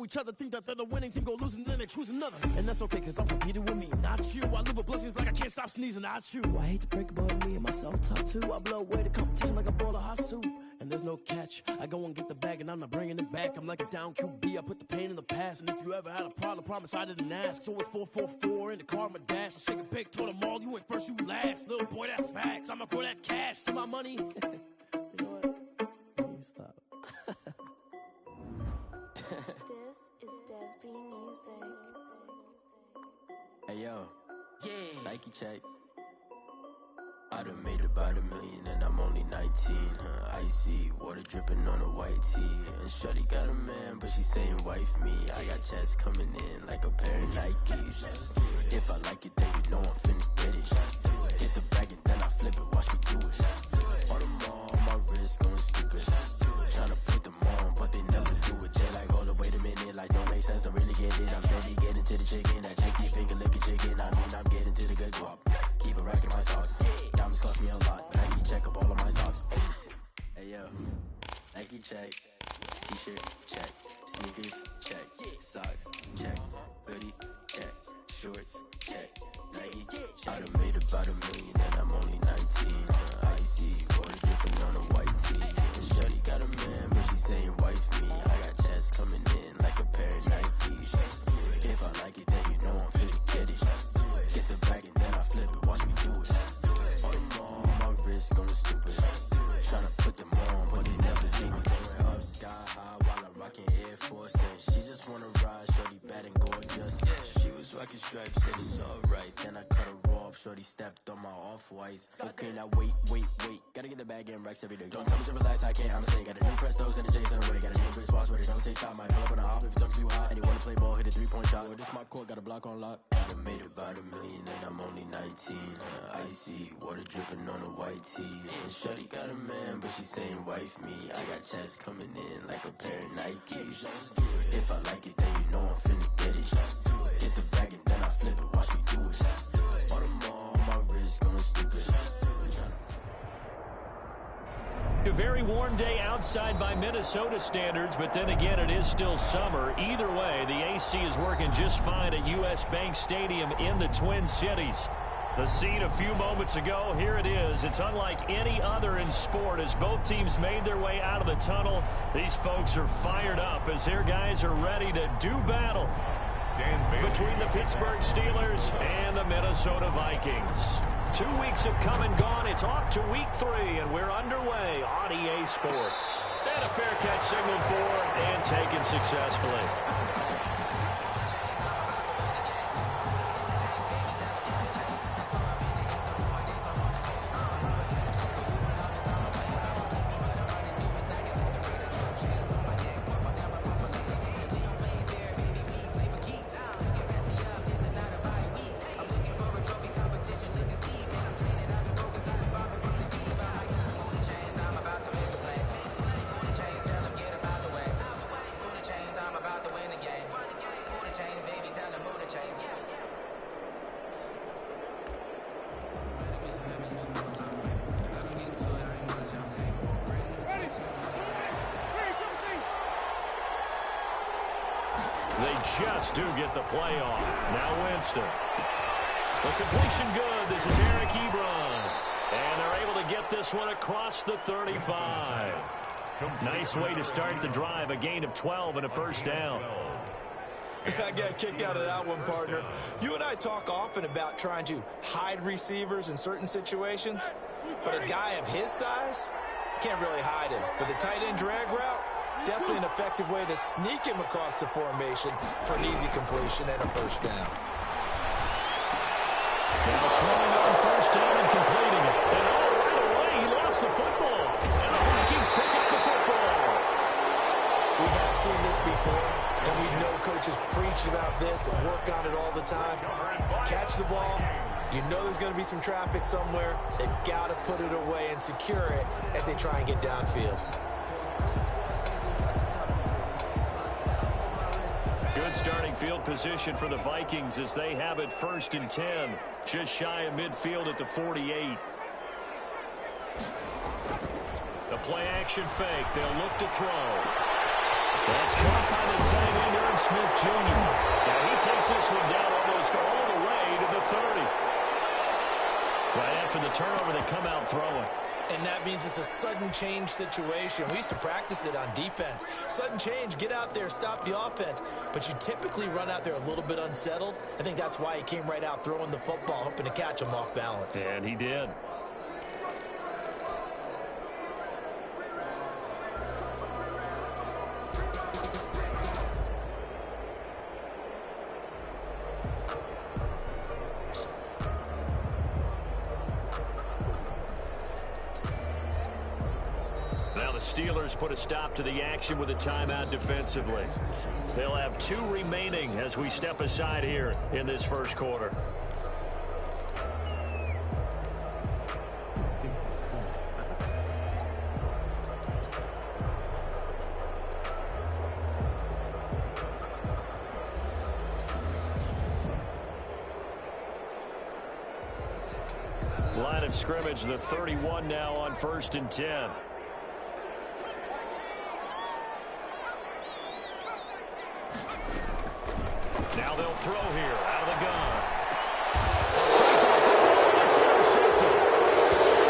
each other, think that they're the winning team, go losing, then they choose another. And that's okay, cause I'm competing with me, not you. I live with blessings like I can't stop sneezing, not you. I hate to break about me and my self-talk too. I blow away the competition like a bowl of hot soup. And there's no catch, I go and get the bag and I'm not bringing it back. I'm like a down QB, I put the pain in the past. And if you ever had a problem, promise I didn't ask. So it's 4-4-4 in the car, my dash. I shake a big, told them all, you went first, you last. Little boy, that's facts, I'ma throw that cash to my money. You know what? Let me stop. This is Dev B Music. Hey yo, yeah, Nike check. I done made about $1 million and I'm only 19. Icy water dripping on a white tee. And shorty got a man, but she saying wife me. I got checks coming in like a pair of Nikes. If I like it, then you know I'm finna get it. Get the bag and then I flip it, watch me do it. All them on my wrist going stupid. Tryna put them on, but they never do it. They like, hold up, wait a minute, like don't make sense, don't really get it. I'm steady getting to the chicken, that chicky finger licking chicken. I mean, I'm getting to the good guap. Keep a rack in my sauce. Diamonds cost me a lot, but Nike check up all of my socks. Hey yo, Nike check. T-shirt check. Sneakers check. Socks check. Hoodie check. Shorts check. Nike. I done made about $1 million and I'm only 19. Icy water dripping on a white tee. And shorty got a man, but she saying wife me. I got checks coming in like a pair of Nikes. If I like it, then you know I'm finna get it. Get the bag and then I flip it, watch me do it. All them on my wrist going stupid. Tryna put them on, but they never leave me. Going up sky high while I'm rocking Air Force. And she just wanna ride, shorty bad and gorgeous. She was rocking stripes, said it's alright. Then I cut her off, shorty stepped on my off-whites. Okay, now wait. Gotta get the bag and racks every day. Don't tell me to relax, I can't, I'ma say. Got a new Prestos and the J's in the way. Got a new Chris Watch, but it don't take time. Might pull up on a hop if it jumps too high. And you wanna play ball, hit a 3-point shot. Or this my court, got a block on lock. I done made about $1 million and I'm only 19. Icy water dripping on a white tee. And shorty got a man, but she saying wife me. I got checks coming in like a pair of Nikes. If I like it, then you know I'm finna get it. Get the bag and then I flip it, watch me do it. All them on my wrist going stupid. A very warm day outside by Minnesota standards, but then again, it is still summer. Either way, the AC is working just fine at U.S. Bank Stadium in the Twin Cities. The scene a few moments ago, here it is. It's unlike any other in sport as both teams made their way out of the tunnel. These folks are fired up as their guys are ready to do battle between the Pittsburgh Steelers and the Minnesota Vikings. 2 weeks have come and gone. It's off to week 3, and we're underway on EA Sports. And a fair catch signaled for and taken successfully. They just do get the play off. Now Winston. The completion good. This is Eric Ebron. And they're able to get this one across the 35. Nice way to start the drive. A gain of 12 and a first down. I got a kick out of that one, partner. You and I talk often about trying to hide receivers in certain situations, but a guy of his size can't really hide him. But the tight end drag route, definitely an effective way to sneak him across the formation for an easy completion and a first down. Now throwing on first down and completing it. And right away, he lost the football. And the Vikings pick up the football. We have seen this before, and we know coaches preach about this and work on it all the time. Catch the ball. You know there's going to be some traffic somewhere. They've got to put it away and secure it as they try and get downfield. Good starting field position for the Vikings as they have it 1st and 10. Just shy of midfield at the 48. The play action fake. They'll look to throw. That's caught by the tight end, this one down almost all the way to the 30. Right after the turnover, they come out throwing. And that means it's a sudden change situation. We used to practice it on defense. Sudden change, get out there, stop the offense. But you typically run out there a little bit unsettled. I think that's why he came right out throwing the football, hoping to catch him off balance. And he did. Steelers put a stop to the action with a timeout defensively. They'll have 2 remaining as we step aside here in this first quarter. Line of scrimmage, the 31 now on 1st and 10. Now they'll throw here out of the gun. It's intercepted.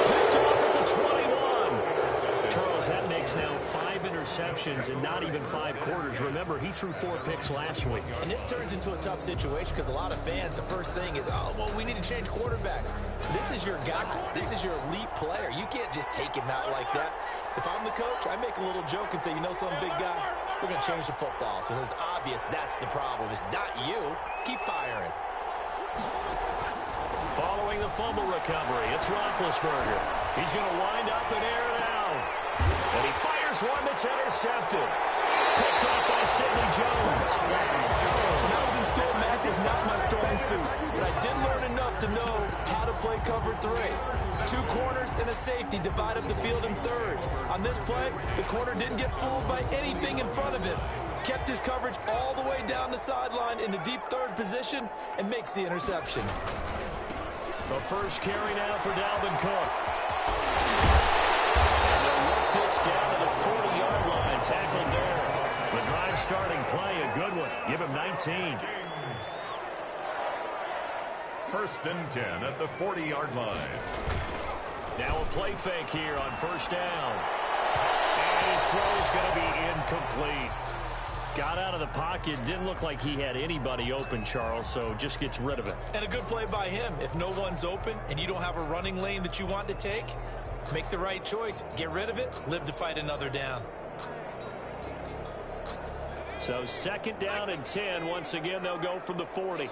Picked off at the 21. Charles, that makes now 5 interceptions in not even 5 quarters. Remember, he threw 4 picks last week. And this turns into a tough situation because a lot of fans, the first thing is, oh, well, we need to change quarterbacks. This is your guy. This is your elite player. You can't just take him out like that. If I'm the coach, I make a little joke and say, you know something, big guy? We're going to change the football. So it's obvious that's the problem. It's not you. Keep firing. Following the fumble recovery, it's Roethlisberger. He's going to wind up and air it out. And he fires one that's intercepted. Picked off by Sidney Jones. When I was in school, math was not my strong suit. But I did learn enough to know how to play cover 3. 2 corners and a safety divide up the field in thirds. On this play, the corner didn't get fooled by anything in front of him. Kept his coverage all the way down the sideline in the deep 3rd position and makes the interception. The first carry now for Dalvin Cook. And they'll work this down to the 40-yard line. Tackled there. The drive starting play, a good one. Give him 19. 1st and 10 at the 40-yard line. Now a play fake here on 1st down. And his throw is going to be incomplete. Got out of the pocket. Didn't look like he had anybody open, Charles, so just gets rid of it. And a good play by him. If no one's open and you don't have a running lane that you want to take, make the right choice. Get rid of it. Live to fight another down. So 2nd down and 10. Once again, they'll go from the 40.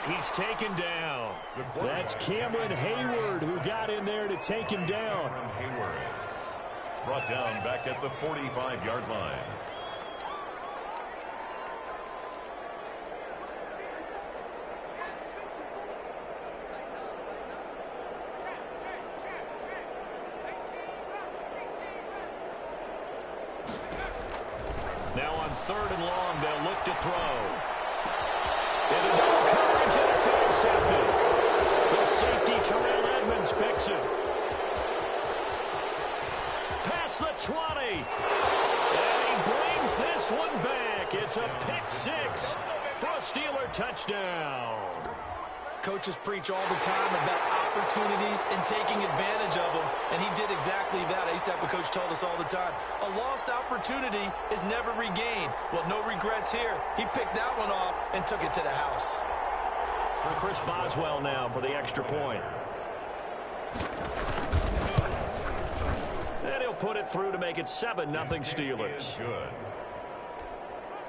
He's taken down. That's Cameron Hayward who got in there to take him down. Cameron Hayward brought down back at the 45-yard line. Now on 3rd and long, they'll look to throw. Into double coverage, and it's intercepted. The safety, Terrell Edmonds, picks it. Past the 20. And he brings this one back. It's a pick 6 for a Steeler touchdown. Coaches preach all the time about opportunities and taking advantage of them, and he did exactly that. I used to have a coach told us all the time, a lost opportunity is never regained. Well, no regrets here. He picked that one off and took it to the house. Chris Boswell now for the extra point. And he'll put it through to make it 7-0 Steelers. Good.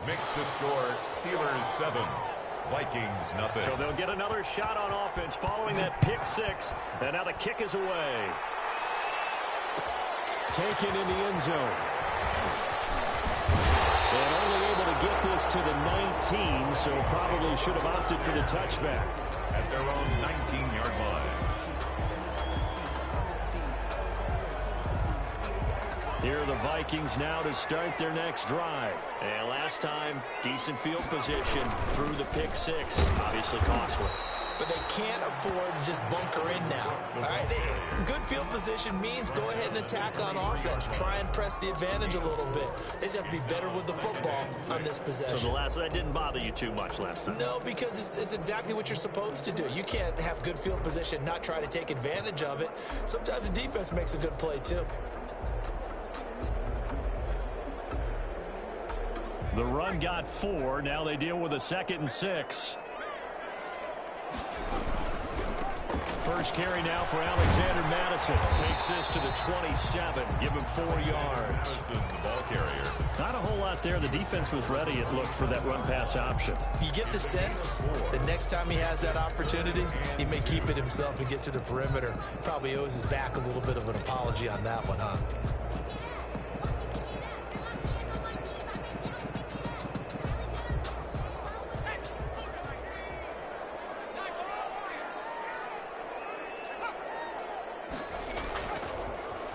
Makes the score Steelers 7. Vikings nothing. So they'll get another shot on offense following that pick 6. And now the kick is away. Taken in the end zone. And only able to get this to the 19, so probably should have opted for the touchback. At their own 19-yard line. Here are the Vikings now to start their next drive. And last time, decent field position through the pick 6. Obviously costly. but they can't afford to just bunker in now. All right, good field position means go ahead and attack on offense. Try and press the advantage a little bit. They just have to be better with the football on this possession. So that didn't bother you too much last time? No, because it's exactly what you're supposed to do. You can't have good field position, not try to take advantage of it. Sometimes the defense makes a good play too. The run got 4. Now they deal with a 2nd and 6. First carry now for Alexander Madison. Takes this to the 27. Give him 4 yards. This is the ball carrier. Not a whole lot there. The defense was ready, it looked, for that run-pass option. You get the sense that next time he has that opportunity, he may keep it himself and get to the perimeter. Probably owes his back a little bit of an apology on that one, huh?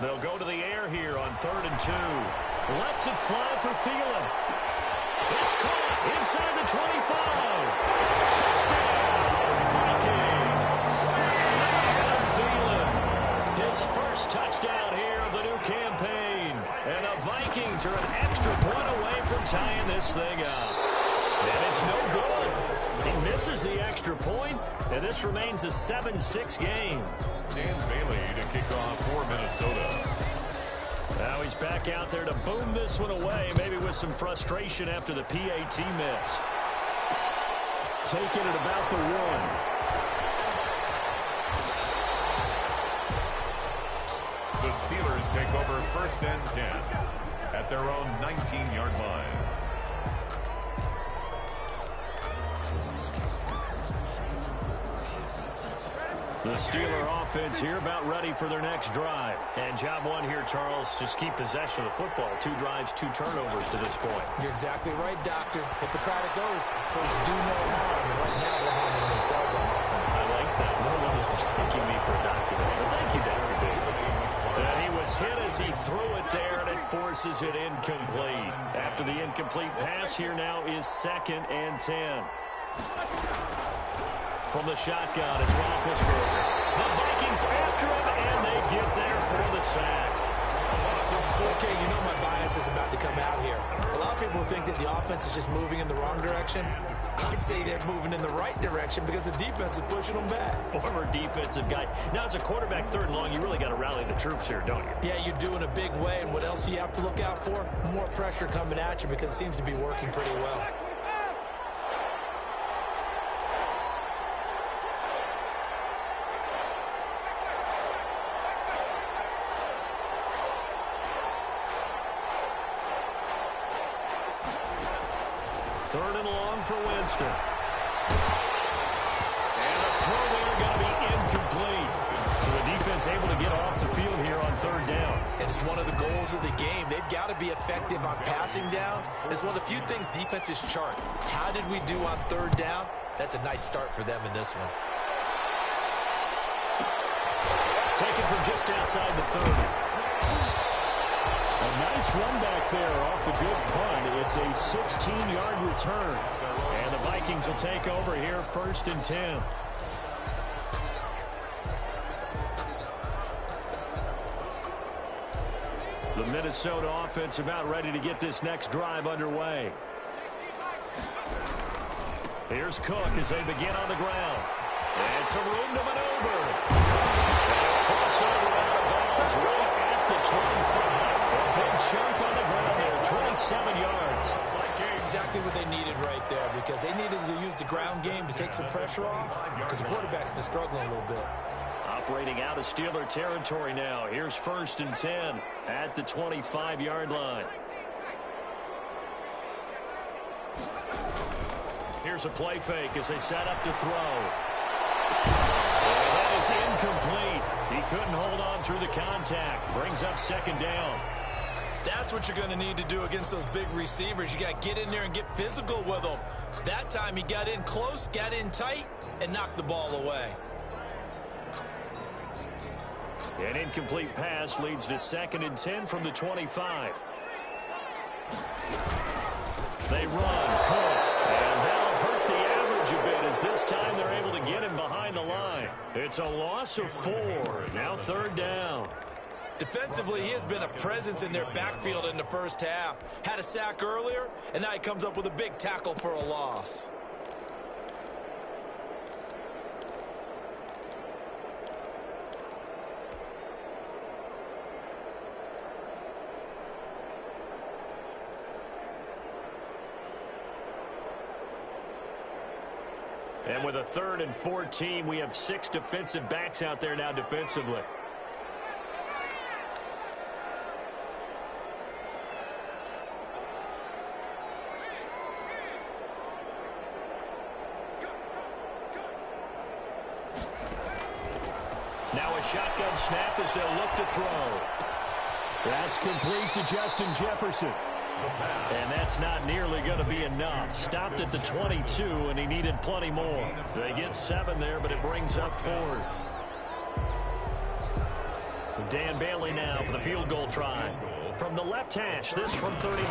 They'll go to the air here on 3rd and 2. Lets it fly for Thielen. It's caught inside the 25. Touchdown, Vikings. Adam Thielen, his first touchdown here of the new campaign. And the Vikings are an extra point away from tying this thing up. And it's no good. He misses the extra point, and this remains a 7-6 game. Dan Bailey to kick off for Minnesota. Now he's back out there to boom this one away, maybe with some frustration after the PAT miss. Taking it about the 1. The Steelers take over 1st and 10 at their own 19-yard line. The Steeler offense here about ready for their next drive. And job one here, Charles, just keep possession of the football. 2 drives, 2 turnovers to this point. You're exactly right, Doctor. Hippocratic oath. First, do no harm. And right now, they're harming themselves on offense. I like that. No one was mistaking me for a doctor there. But thank you, Dr. Davis. And he was hit as he threw it there, and it forces it incomplete. After the incomplete pass, here now is 2nd and 10. From the shotgun, it's Roethlisberger. The Vikings after him, and they get there for the sack. Okay, you know my bias is about to come out here. A lot of people think that the offense is just moving in the wrong direction. I'd say they're moving in the right direction because the defense is pushing them back. Former defensive guy. Now, as a quarterback 3rd and long, you really got to rally the troops here, don't you? Yeah, you do in a big way, and what else do you have to look out for? More pressure coming at you because it seems to be working pretty well. Third and long for Winston. And a throw there going to be incomplete. So the defense able to get off the field here on 3rd down. And it's one of the goals of the game. They've got to be effective on passing downs. It's one of the few things defenses chart. How did we do on 3rd down? That's a nice start for them in this one. Taken from just outside the 30. A nice run back there off the good punt. It's a 16-yard return. And the Vikings will take over here 1st and 10. The Minnesota offense about ready to get this next drive underway. Here's Cook as they begin on the ground. And some room to maneuver. And crossover out of bounds right at the 25. A big chunk on the ground there, 27 yards. Exactly what they needed right there because they needed to use the ground game to take some pressure off because the quarterback's been struggling a little bit. Operating out of Steeler territory now. Here's 1st and 10 at the 25-yard line. Here's a play fake as they set up to throw. And that is incomplete. He couldn't hold on through the contact. Brings up 2nd down. That's what you're going to need to do against those big receivers. You got to get in there and get physical with them. That time he got in close, got in tight, and knocked the ball away. An incomplete pass leads to 2nd and 10 from the 25. They run, Cook, and that'll hurt the average a bit as this time they're able to get him behind the line. It's a loss of 4. Now 3rd down. Defensively, he has been a presence in their backfield in the first half. Had a sack earlier, and now he comes up with a big tackle for a loss. And with a 3rd and 14, we have 6 defensive backs out there now defensively. Now a shotgun snap as they'll look to throw. That's complete to Justin Jefferson. And that's not nearly going to be enough. Stopped at the 22, and he needed plenty more. They get 7 there, but it brings up 4th. Dan Bailey now for the field goal try. From the left hash, this from 39.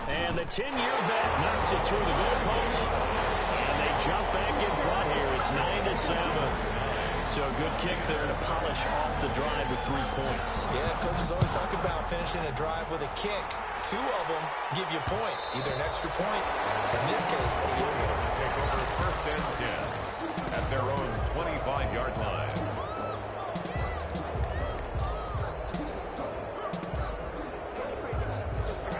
And the 10-year vet knocks it through the goalpost. And they jump back in front here. It's 9-7. So a good kick there to polish off the drive with 3 points. Yeah, coaches always talk about finishing a drive with a kick. 2 of them give you points, either an extra point, in this case, a field goal. Take over 1st and 10 at their own 25-yard line.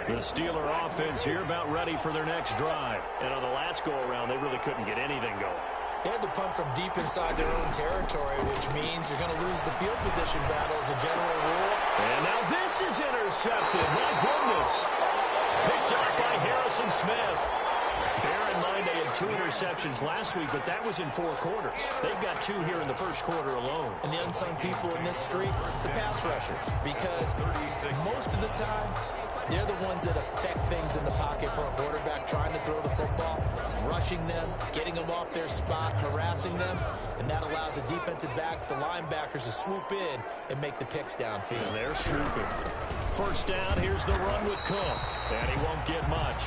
The Steeler offense here about ready for their next drive. And on the last go-around, they really couldn't get anything going. They had to punt from deep inside their own territory, which means you're going to lose the field position battle as a general rule. And now this is intercepted. My goodness. Picked up by Harrison Smith. Bear in mind they had 2 interceptions last week, but that was in 4 quarters. They've got 2 here in the first quarter alone. And the unsung people in this streak, the pass rushers. Because most of the time, they're the ones that affect things in the pocket for a quarterback, trying to throw the football, rushing them, getting them off their spot, harassing them, and that allows the defensive backs, the linebackers, to swoop in and make the picks downfield. And they're swooping. 1st down, here's the run with Cook. And he won't get much.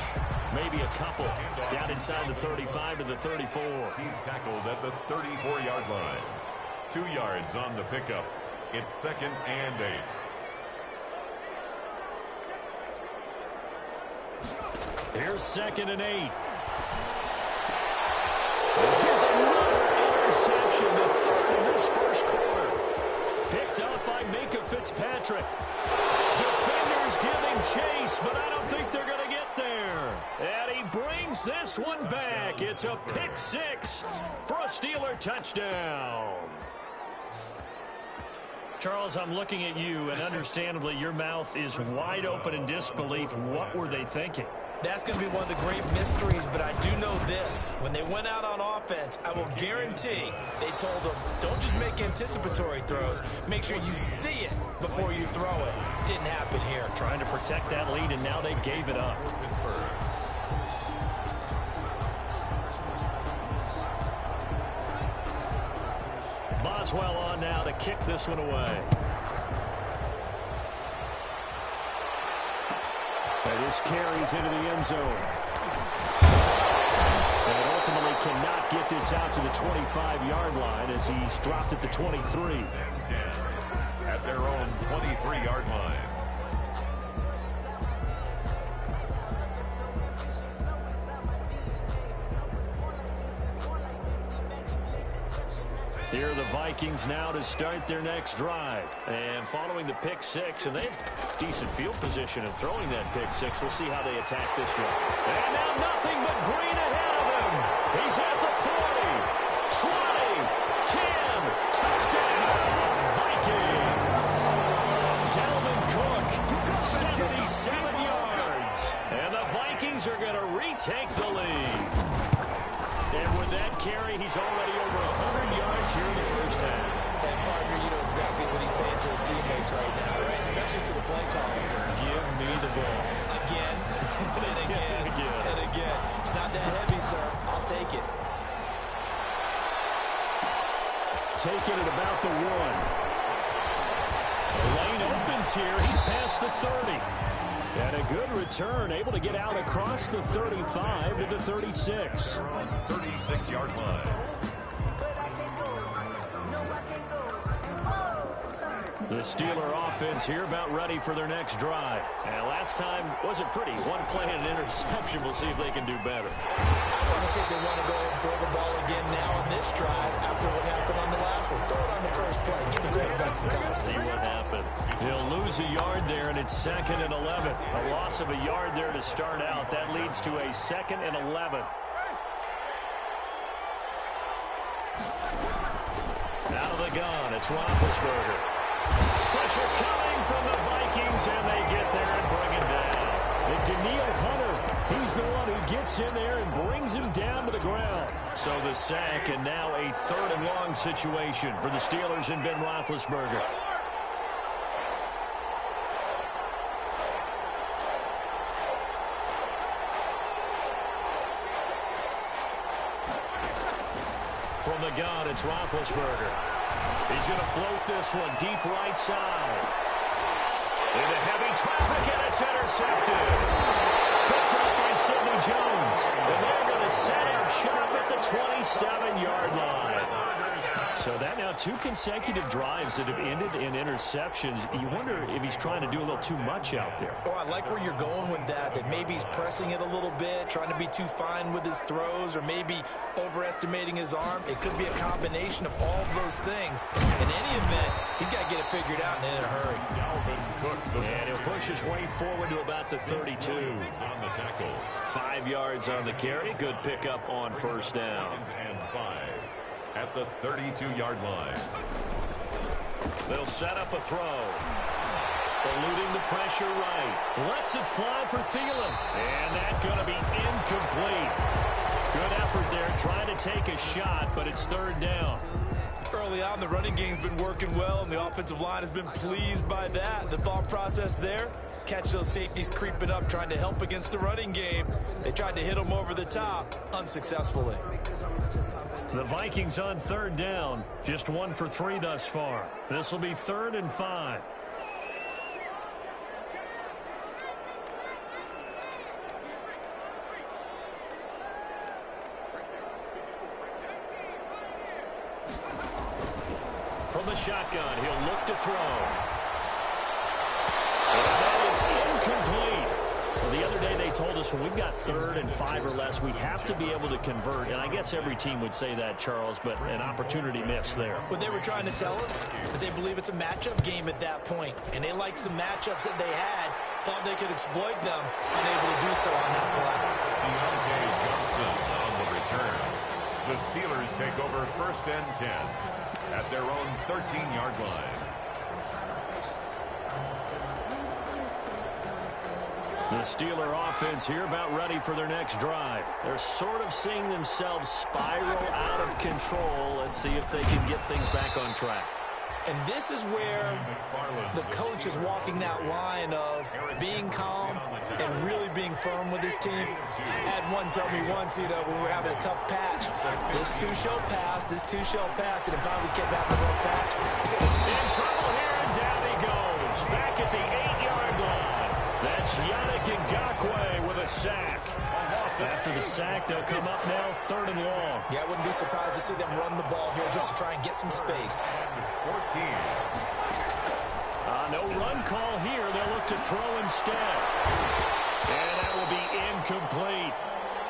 Maybe a couple. Down inside the 35 to the 34. He's tackled at the 34-yard line. 2 yards on the pickup. It's 2nd and 8. Here's 2nd and 8. Here's another interception, the 3rd of this first quarter. Picked up by Minkah Fitzpatrick. Defenders giving chase, but I don't think they're going to get there. And he brings this one back. It's a pick 6 for a Steeler touchdown. Charles, I'm looking at you, and understandably, your mouth is wide open in disbelief. What were they thinking? That's going to be one of the great mysteries, but I do know this. When they went out on offense, I will guarantee they told them, don't just make anticipatory throws. Make sure you see it before you throw it. Didn't happen here. Trying to protect that lead, and now they gave it up. Boswell on now to kick this one away. And this carries into the end zone. And it ultimately cannot get this out to the 25-yard line as he's dropped at the 23. At their own 23-yard line. Here are the Vikings now to start their next drive. And following the pick 6, and they have decent field position in throwing that pick 6. We'll see how they attack this one. And now nothing but green ahead of him. He's at the 40, 20, 10, touchdown, Vikings. Dalvin Cook, 77 yards. And the Vikings are going to retake the lead. And with that carry, he's already over 100 yards here in the first half. And, partner, you know exactly what he's saying to his teammates right now, right? Especially to the play caller. Give me the ball. Again, and again, and again. It's not that heavy, sir. I'll take it. Taking it about the 1. The lane opens here. He's past the 30. And a good return, able to get out across the 35 to the 36. On 36-yard line. The Steeler offense here about ready for their next drive. And last time wasn't pretty. One play and an interception. We'll see if they can do better. I want to see if they want to go ahead and throw the ball again now on this drive after what happened on the last one. Throw it on the first play. Give the quarterback some confidence. See what happens. He'll lose a yard there, and it's 2nd and 11. A loss of a yard there to start out. That leads to a 2nd and 11. Out of the gun, it's Roethlisberger. Pressure coming from the Vikings, and they get there and bring him down. And Danielle Hunter, he's the one who gets in there and brings him down to the ground. So the sack, and now a 3rd and long situation for the Steelers and Ben Roethlisberger. From the gun, it's Roethlisberger. He's going to float this one deep right side. Into heavy traffic, and it's intercepted. Picked up by Sidney Jones. And they're going to set up shop at the 27-yard line. So that now 2 consecutive drives that have ended in interceptions. You wonder if he's trying to do a little too much out there. Oh, I like where you're going with that maybe he's pressing it a little bit, trying to be too fine with his throws, or maybe overestimating his arm. It could be a combination of all of those things. In any event, he's got to get it figured out and in a hurry. And he'll push his way forward to about the 32. On the tackle. 5 yards on the carry. Good pickup on first down. And 5 at the 32-yard line. They'll set up a throw. Eluding the pressure right. Lets it fly for Thielen. And that's going to be incomplete. Good effort there trying to take a shot, but it's 3rd down. Early on, the running game's been working well, and the offensive line has been pleased by that. The thought process there, catch those safeties creeping up, trying to help against the running game. They tried to hit them over the top, unsuccessfully. The Vikings on 3rd down, just 1 for 3 thus far. This will be 3rd and 5. From the shotgun, he'll look to throw. And that is incomplete. Well, the other day they told us when we've got 3rd and 5 or less, we have to be able to convert. And I guess every team would say that, Charles, but an opportunity missed there. What they were trying to tell us is they believe it's a matchup game at that point, and they liked some matchups that they had, thought they could exploit them, unable to do so on that play. Deontay Johnson on the return. The Steelers take over 1st and 10 at their own 13-yard line. The Steeler offense here about ready for their next drive. They're sort of seeing themselves spiral out of control. Let's see if they can get things back on track. And this is where the coach is walking that line of being calm and really being firm with his team. Had one tell me once, when we were having a tough patch, this too shall pass, this too shall pass, and finally we kept having a rough patch. He said, in trouble here, and down he goes. Back at the 8-yard line. That's Yannick Ngakoue with a sack. After the sack, they'll come up now 3rd and long. Yeah, I wouldn't be surprised to see them run the ball here just to try and get some space. 14. No run call here. They'll look to throw instead. And that will be incomplete.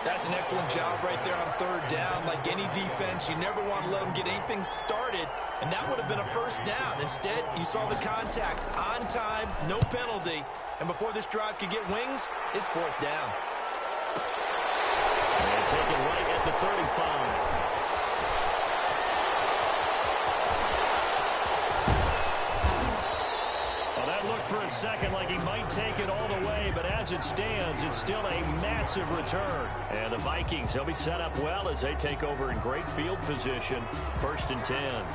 That's an excellent job right there on 3rd down. Like any defense, you never want to let them get anything started, and that would have been a 1st down. Instead, you saw the contact on time, no penalty, and before this drive could get wings, it's 4th down. And take it right at the 35. Well, that looked for a second like he might take it all the way, but as it stands, it's still a massive return. And the Vikings, they'll be set up well as they take over in great field position. 1st and 10.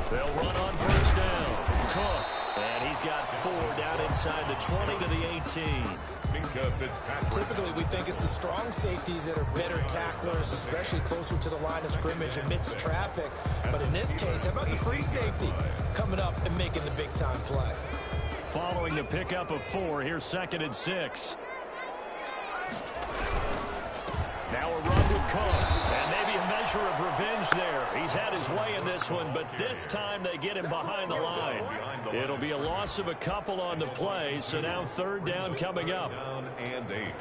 They'll run on 1st down. Cook. And he's got 4 down inside the 20 to the 18. Minkah Fitzpatrick. Typically, we think it's the strong safeties that are better tacklers, especially closer to the line of scrimmage amidst traffic. But in this case, how about the free safety coming up and making the big-time play? Following the pickup of 4, here's 2nd and 6. Now a run with Cook, and maybe a measure of revenge there. He's had his way in this one, but this time they get him behind the line. It'll be a loss of a couple on the play, so now 3rd down coming up. Down and 8.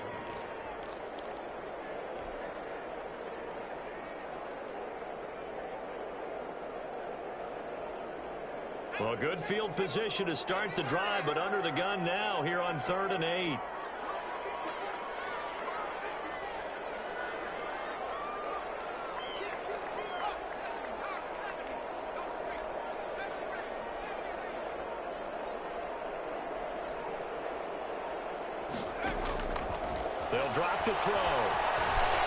Well, good field position to start the drive, but under the gun now here on 3rd and 8. They'll drop to throw.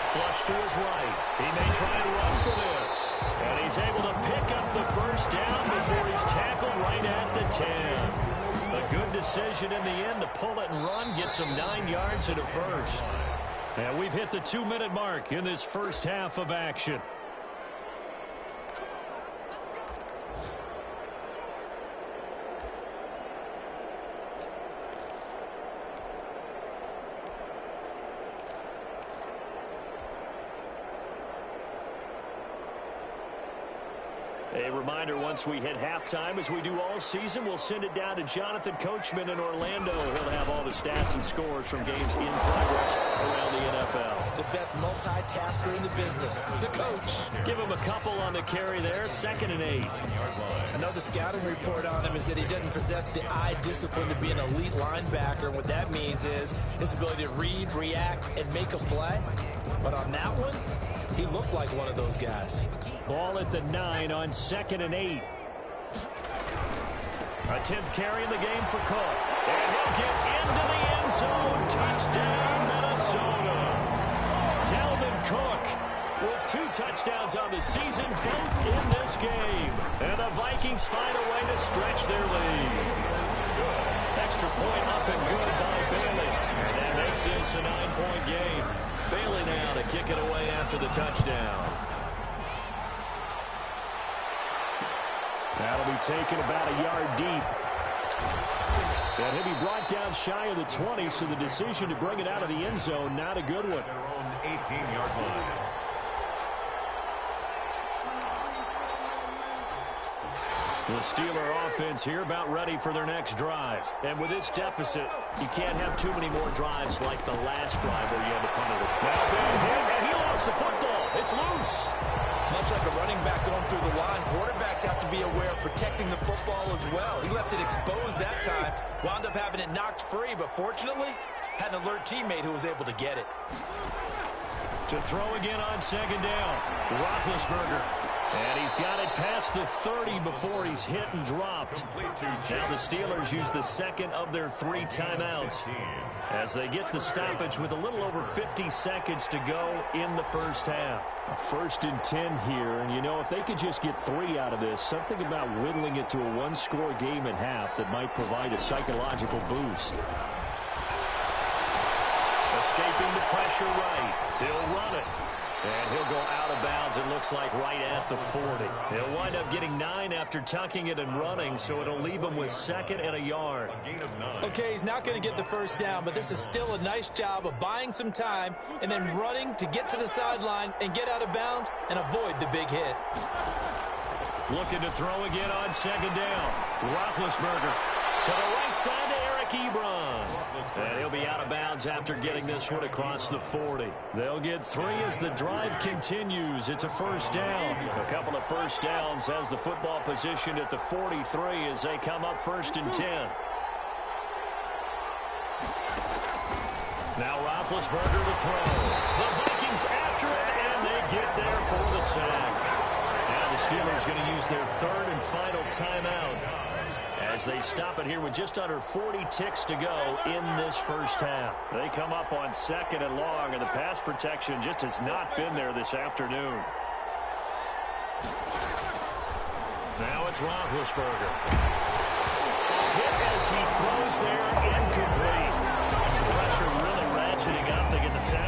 Flush to his right. He may try and run for this. And he's able to pick up the 1st down before he's tackled right at the 10. A good decision in the end to pull it and run, gets him 9 yards and a 1st. And we've hit the 2-minute mark in this first half of action. A reminder, once we hit halftime, as we do all season, we'll send it down to Jonathan Coachman in Orlando. He'll have all the stats and scores from games in progress around the NFL. The best multitasker in the business, the coach. Give him a couple on the carry there, 2nd and 8. Another scouting report on him is that he doesn't possess the eye discipline to be an elite linebacker. And what that means is his ability to read, react, and make a play. But on that one, he looked like one of those guys. Ball at the 9 on 2nd and 8. A 10th carry in the game for Cook. And he'll get into the end zone. Touchdown, Minnesota. Dalvin Cook with 2 touchdowns on the season, both in this game. And the Vikings find a way to stretch their lead. Extra point up and good by Bailey. And that makes this a 9-point game. Bailey now to kick it away after the touchdown. That'll be taken about a yard deep. And he'll be brought down shy of the 20, so the decision to bring it out of the end zone, not a good one. Their own 18-yard line. The Steeler offense here about ready for their next drive. And with this deficit, you can't have too many more drives like the last drive where you had to punt it. Now bad hit, and he lost the football. It's loose. Much like a running back going through the line, quarterbacks have to be aware of protecting the football as well. He left it exposed that time, wound up having it knocked free, but fortunately, had an alert teammate who was able to get it. To throw again on 2nd down, Roethlisberger. And he's got it past the 30 before he's hit and dropped. Now the Steelers use the 2nd of their 3 timeouts as they get the stoppage with a little over 50 seconds to go in the first half. A 1st and 10 here, and you know, if they could just get 3 out of this, something about whittling it to a 1-score game at half that might provide a psychological boost. Escaping the pressure right. He'll run it. And he'll go out of bounds, it looks like, right at the 40. He'll wind up getting 9 after tucking it and running, so it'll leave him with 2nd and a yard. Okay, he's not going to get the 1st down, but this is still a nice job of buying some time and then running to get to the sideline and get out of bounds and avoid the big hit. Looking to throw again on 2nd down. Roethlisberger to the right side to Eric Ebron. And he'll be out of bounds after getting this one across the 40. They'll get 3 as the drive continues. It's a 1st down. A couple of 1st downs has the football positioned at the 43 as they come up 1st and 10. Now Roethlisberger to throw. The Vikings after it, and they get there for the sack. Now the Steelers going to use their 3rd and final timeout as they stop it here with just under 40 ticks to go in this first half. They come up on 2nd and long, and the pass protection just has not been there this afternoon. Now it's Roethlisberger. Hit as he throws there, incomplete. Pressure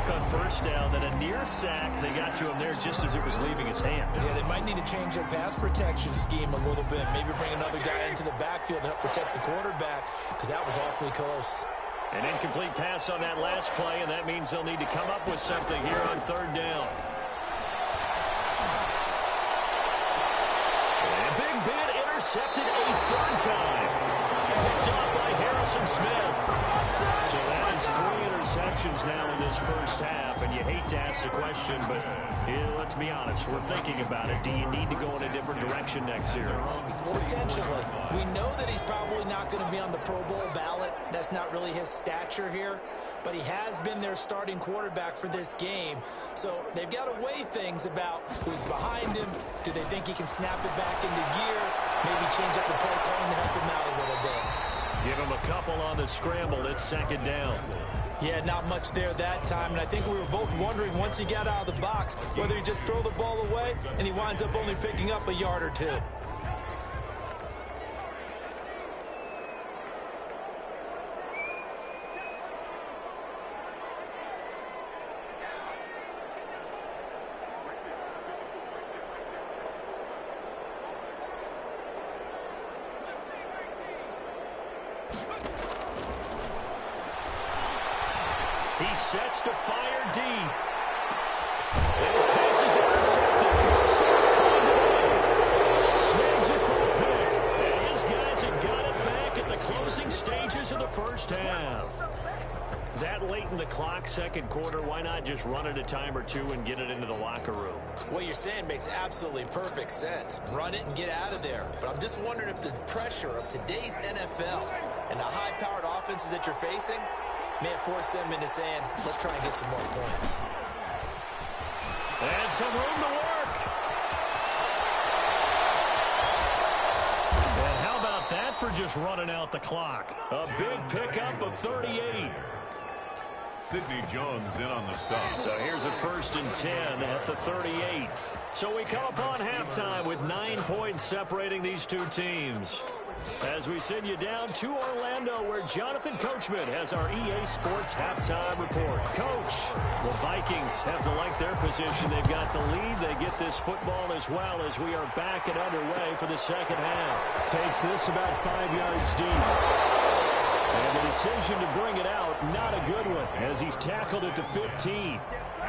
sack on first down, then a near sack. They got to him there just as it was leaving his hand. Yeah, they might need to change their pass protection scheme a little bit. Maybe bring another guy into the backfield to help protect the quarterback, because that was awfully close. An incomplete pass on that last play, and that means they'll need to come up with something here on third down. And Big Ben intercepted a third time. Picked up by Harrison Smith. So that is 3 interceptions now in this first half, and you hate to ask the question, but let's be honest, we're thinking about it. Do you need to go in a different direction next year? Potentially. We know that he's probably not going to be on the Pro Bowl ballot. That's not really his stature here, but he has been their starting quarterback for this game. So they've got to weigh things about who's behind him. Do they think he can snap it back into gear? Maybe change up the play calling to help him out a little bit. Give him a couple on the scramble. It's second down. Yeah, not much there that time, and I think we were both wondering once he got out of the box whether he just throw the ball away and he winds up only picking up a yard or two. He sets to fire deep. His pass is intercepted for the third time today. Snags it for a pick. And his guys have got it back at the closing stages of the first half. That late in the clock, second quarter, why not just run it a time or two and get it into the locker room? What you're saying makes absolutely perfect sense. Run it and get out of there. But I'm just wondering if the pressure of today's NFL and the high-powered offenses that you're facing may have forced them into saying, let's try and get some more points. And some room to work. And how about that for just running out the clock? A big pickup of 38. Sidney Jones in on the stop. So here's a 1st and 10 at the 38. So we come upon halftime with 9 points separating these two teams. As we send you down to Orlando, where Jonathan Coachman has our EA Sports halftime report. Coach, the Vikings have to like their position. They've got the lead. They get this football as well as we are back and underway for the second half. Takes this about 5 yards deep. And the decision to bring it out, not a good one, as he's tackled at the 15.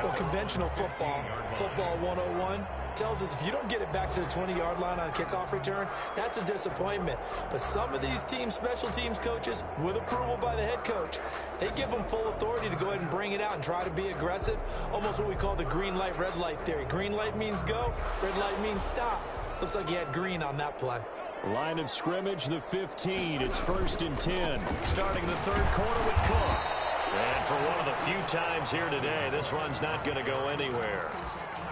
Well, conventional football 101, tells us if you don't get it back to the 20-yard line on a kickoff return, that's a disappointment. But some of these teams, special teams coaches, with approval by the head coach, they give them full authority to go ahead and bring it out and try to be aggressive, almost what we call the green light, red light theory. Green light means go, red light means stop. Looks like he had green on that play. Line of scrimmage, the 15. It's 1st and 10. Starting the third quarter with Cook. And for one of the few times here today, this run's not going to go anywhere.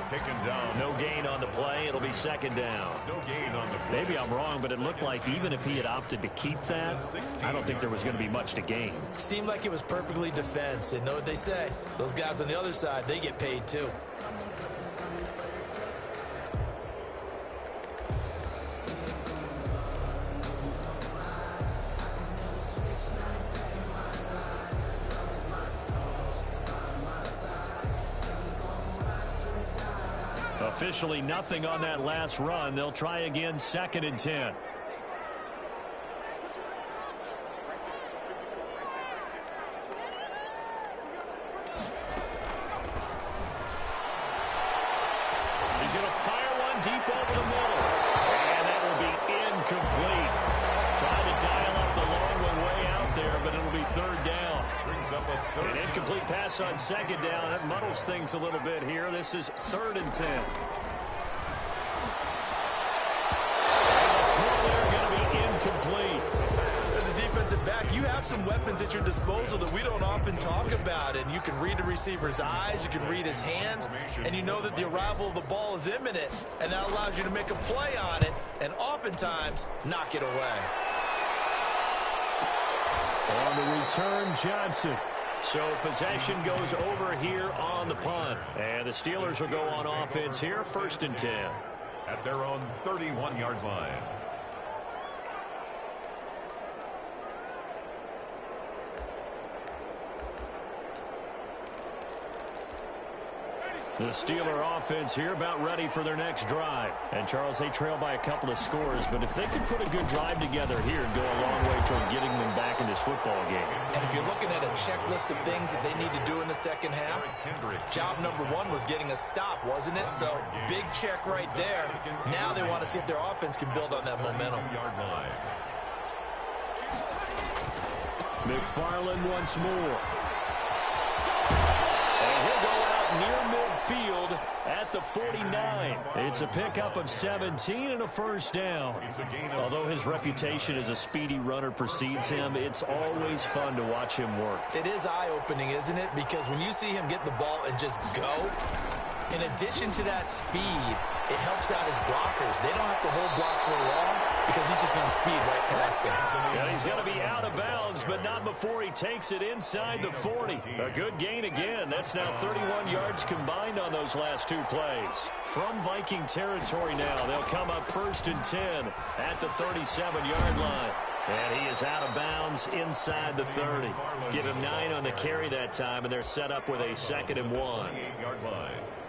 Taken down. No gain on the play. It'll be second down. No gain on the play. Maybe I'm wrong, but it looked like even if he had opted to keep that, I don't think there was going to be much to gain. Seemed like it was perfectly defense. And know what they say? Those guys on the other side, they get paid too. Officially nothing on that last run. They'll try again, 2nd and 10. He's going to fire one deep over the middle. And that will be incomplete. Trying to dial up the long one way out there, but it'll be third down. Brings up a third. An incomplete pass on second down. That muddles things a little bit here. This is 3rd and 10. As a defensive back, you have some weapons at your disposal that we don't often talk about, and you can read the receiver's eyes, you can read his hands, and you know that the arrival of the ball is imminent, and that allows you to make a play on it and oftentimes knock it away. On the return, Johnson. So possession goes over here on the punt, and the Steelers will go on offense here, 1st and 10. At their own 31-yard line. The Steeler offense here about ready for their next drive. And, Charles, they trail by a couple of scores, but if they could put a good drive together here and go a long way toward getting them back in this football game. And if you're looking at a checklist of things that they need to do in the second half, job number one was getting a stop, wasn't it? So, big check right there. Now they want to see if their offense can build on that momentum. McFarland once more. And he'll go out near midfield at the 49. It's a pickup of 17 and a first down. Although his reputation as a speedy runner precedes him, it's always fun to watch him work. It is eye-opening, isn't it? Because when you see him get the ball and just go, in addition to that speed, it helps out his blockers. They don't have to hold blocks for long because he's just going to speed right past him. Yeah, he's going to be out of bounds, but not before he takes it inside the 40. A good gain again. That's now 31 yards combined on those last two plays. From Viking territory now, they'll come up 1st and 10 at the 37-yard line. And he is out of bounds inside the 30. Give him 9 on the carry that time, and they're set up with a 2nd and 1.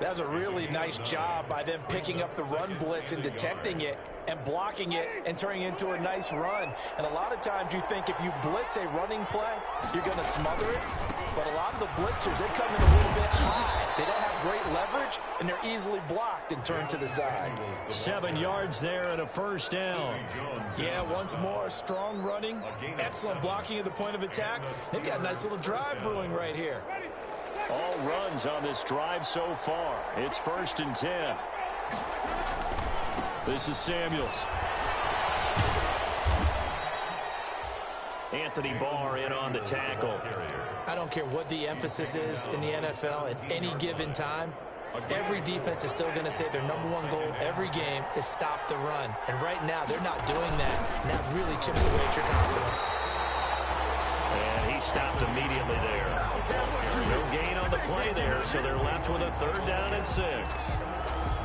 That was a really nice job by them picking up the run blitz and detecting it and blocking it and turning it into a nice run. And a lot of times you think if you blitz a running play, you're going to smother it. But a lot of the blitzers, they come in a little bit high. They don't have great leverage, and they're easily blocked and turned to the side. 7 yards there and a first down. Yeah, once more, strong running, excellent blocking at the point of attack. They've got a nice little drive brewing right here. All runs on this drive so far. It's 1st and 10. This is Samuels. Anthony Barr in on the tackle. I don't care what the emphasis is in the NFL at any given time. Every defense is still going to say their #1 goal every game is stop the run. And right now, they're not doing that. And that really chips away at your confidence. And he stopped immediately there. No gain on the play there, so they're left with a 3rd down and 6.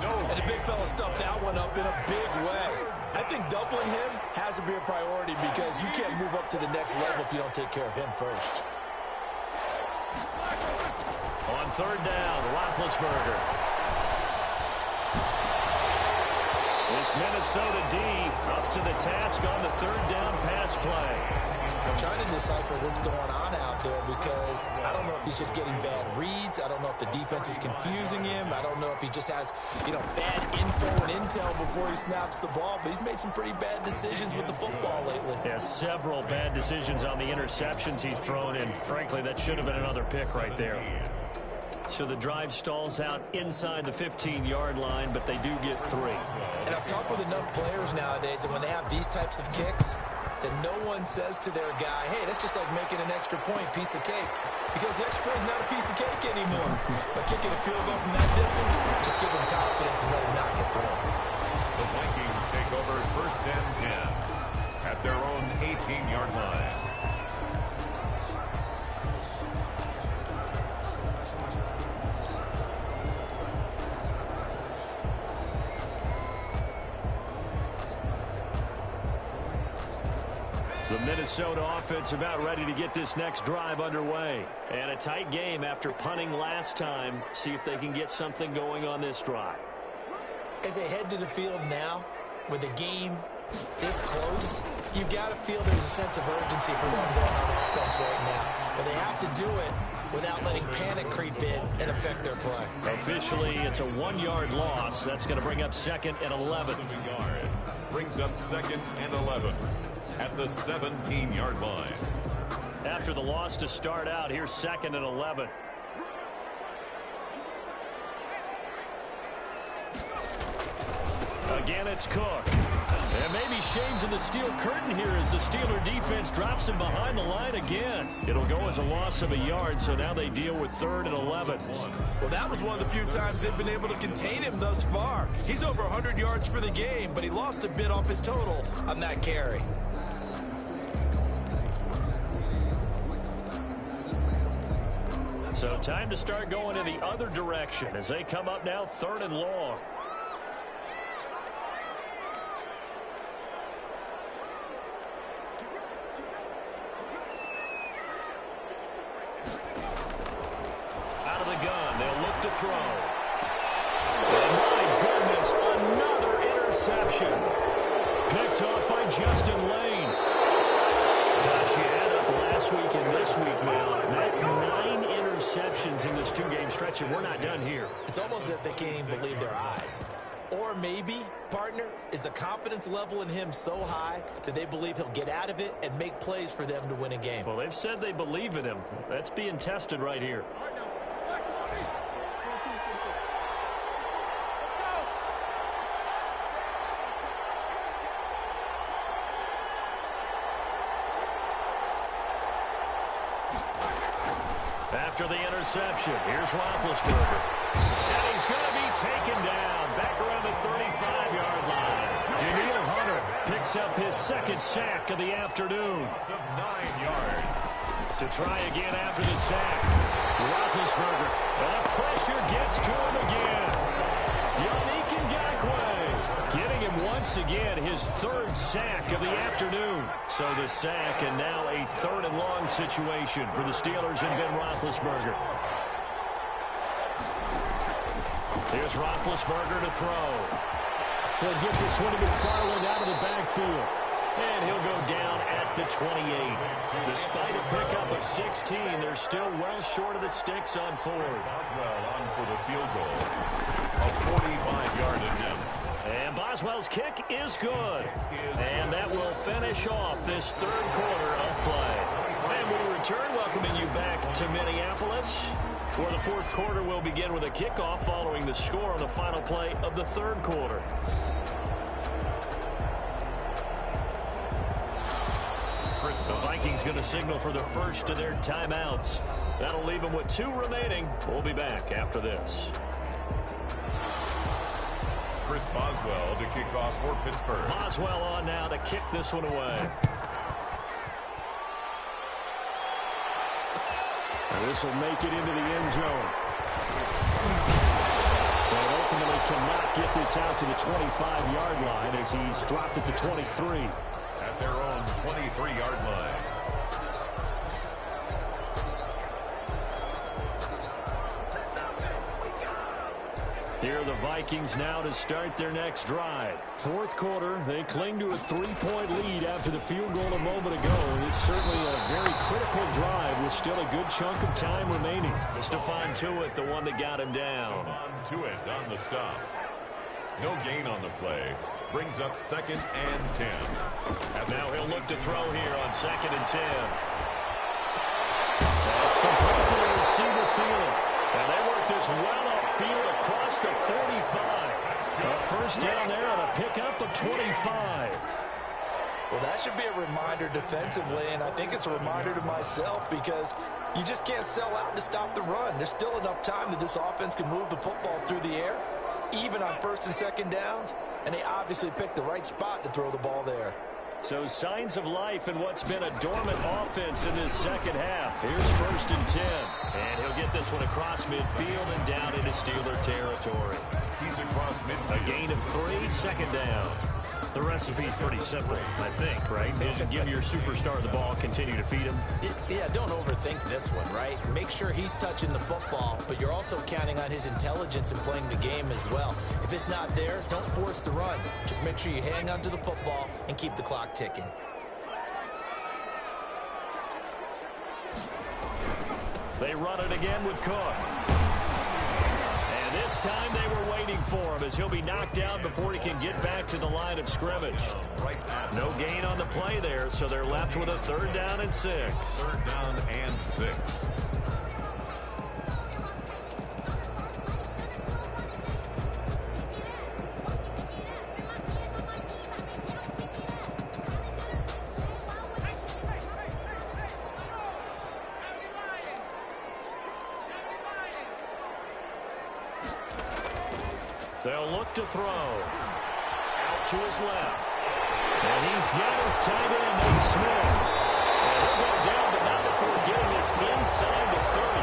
And the big fella stuffed that one up in a big way. I think doubling him has to be a priority because you can't move up to the next level if you don't take care of him first. On 3rd down, Roethlisberger. This Minnesota D up to the task on the 3rd down pass play. I'm trying to decipher what's going on out there because I don't know if he's just getting bad reads. I don't know if the defense is confusing him. I don't know if he just has, bad info and intel before he snaps the ball. But he's made some pretty bad decisions with the football lately. Yeah, several bad decisions on the interceptions he's thrown, and frankly, that should have been another pick right there. So the drive stalls out inside the 15-yard line, but they do get 3. And I've talked with enough players nowadays that when they have these types of kicks, that no one says to their guy, hey, that's just like making an extra point, piece of cake. Because the extra point is not a piece of cake anymore. But kicking a field goal from that distance, just give them confidence and let them knock it through. The Vikings take over 1st and 10 at their own 18-yard line. The Minnesota offense about ready to get this next drive underway. And a tight game after punting last time. See if they can get something going on this drive. As they head to the field now, with the game this close, you've got to feel there's a sense of urgency for them going on offense right now. But they have to do it without letting panic creep in and affect their play. Officially, it's a 1-yard loss. That's going to bring up 2nd and 11. Brings up 2nd and 11. At the 17-yard line. After the loss to start out, here's 2nd and 11. Again, it's Cook. And maybe shades in the steel curtain here as the Steeler defense drops him behind the line again. It'll go as a loss of a yard, so now they deal with 3rd and 11. Well, that was one of the few times they've been able to contain him thus far. He's over 100 yards for the game, but he lost a bit off his total on that carry. So time to start going in the other direction as they come up now 3rd and long. Out of the gun, they'll look to throw. And my goodness, another interception. Picked off by Justin Lane. Gosh, you add up last week and this week now. That's 9 interceptions in this 2-game stretch, and we're not done here. It's almost as if they can't even believe their eyes. Or maybe, partner, is the confidence level in him so high that they believe he'll get out of it and make plays for them to win a game. Well, they've said they believe in him. That's being tested right here. After the interception, here's Roethlisberger. And he's going to be taken down back around the 35-yard line. Danielle Hunter picks up his second sack of the afternoon. Of 9 yards. To try again after the sack. Roethlisberger. And the pressure gets to him again. Yannick Ngakoue getting him once again his 3rd sack of the afternoon. So the sack and now a 3rd and long situation for the Steelers and Ben Roethlisberger. Here's Roethlisberger to throw. He'll get this one to McFarland out of the backfield. And he'll go down at the 28. Despite a pickup of 16, they're still well short of the sticks on 4th. Boswell on for the field goal. A 45-yard attempt. And Boswell's kick is good. And that will finish off this 3rd quarter of play. And we return, welcoming you back to Minneapolis, where the 4th quarter will begin with a kickoff following the score on the final play of the 3rd quarter. The Vikings going to signal for the first of their timeouts. That'll leave them with 2 remaining. We'll be back after this. Chris Boswell to kick off for Pittsburgh. Boswell on now to kick this one away. And this will make it into the end zone. But ultimately cannot get this out to the 25-yard line as he's dropped it to 23. At their own 23-yard line. Here are the Vikings now to start their next drive. 4th quarter, they cling to a 3-point lead after the field goal a moment ago. It's certainly a very critical drive with still a good chunk of time remaining. Stephon Tuitt, the one that got him down. Stephon Tuitt on the stop. No gain on the play. Brings up 2nd and 10. Now he'll look to throw here on 2nd and 10. That's complete to the receiver Thielen. And they work this well upfield across the 45. A first down there on a pickup of 25. Well, that should be a reminder defensively, and I think it's a reminder to myself because you just can't sell out to stop the run. There's still enough time that this offense can move the football through the air, even on 1st and 2nd downs, and they obviously picked the right spot to throw the ball there. So signs of life in what's been a dormant offense in this 2nd half. Here's 1st and 10. And he'll get this one across midfield and down into Steeler territory. He's across midfield. A gain of 3, 2nd down. The recipe's pretty simple, I think, right? Just give your superstar the ball, continue to feed him. Yeah, don't overthink this one, right? Make sure he's touching the football, but you're also counting on his intelligence in playing the game as well. If it's not there, don't force the run. Just make sure you hang on to the football and keep the clock ticking. They run it again with Cook. And this time they were waiting for him as he'll be knocked down before he can get back to the line of scrimmage. No gain on the play there, so they're left with a 3rd down and 6. 3rd down and 6. They'll look to throw. Out to his left. And he's got his tight end, Nate Smith. And he'll go down, but not before getting this inside the 30.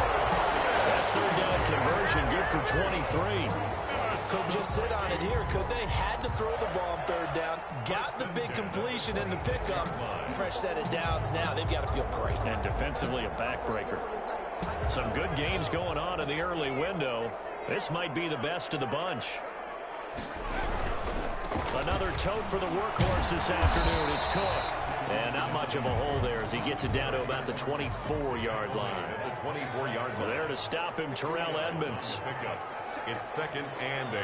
That 3rd down conversion good for 23. Could just sit on it here. Could they? Had to throw the ball on 3rd down. Got the big completion in the pickup. Fresh set of downs now. They've got to feel great. And defensively a backbreaker. Some good games going on in the early window. This might be the best of the bunch. Another tote for the workhorse this afternoon. It's Cook. And not much of a hole there as he gets it down to about the 24-yard line. At the 24-yard line. There to stop him, Terrell Edmonds. Pickup. It's 2nd and 8.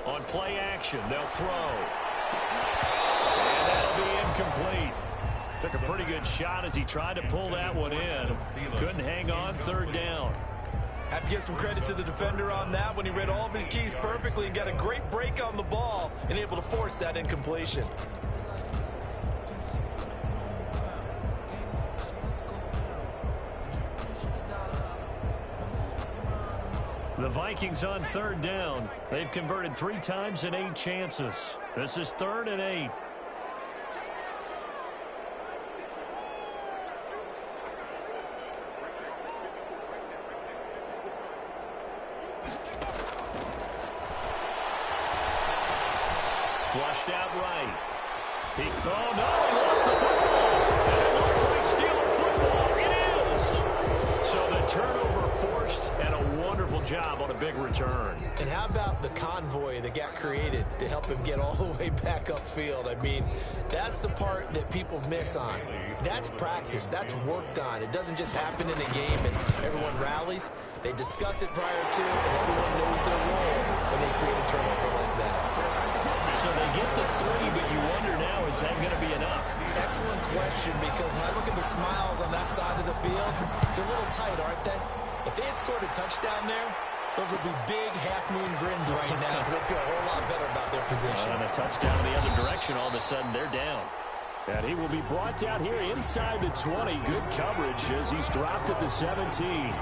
On play action, they'll throw. And that'll be incomplete. Took a pretty good shot as he tried to pull that one in. Couldn't hang on, 3rd down. Have to give some credit to the defender on that when he read all of his keys perfectly and got a great break on the ball and able to force that incompletion. The Vikings on 3rd down. They've converted 3 times in 8 chances. This is 3rd and 8. Flushed out right. Oh, no, he lost the football. And it looks like Steeler football. It is. So the turnover forced and a wonderful job on a big return. And how about the convoy that got created to help him get all the way back upfield? I mean, that's the part that people miss on. That's practice. That's worked on. It doesn't just happen in a game and everyone rallies. They discuss it prior to, and everyone knows their role when they create a turnover like that. So they get the 3, but you wonder now, is that going to be enough? Excellent question, because when I look at the smiles on that side of the field, they're a little tight, aren't they? If they had scored a touchdown there, those would be big half-moon grins right now because they feel a whole lot better about their position. And a touchdown in the other direction, all of a sudden they're down. And he will be brought down here inside the 20. Good coverage as he's dropped at the 17.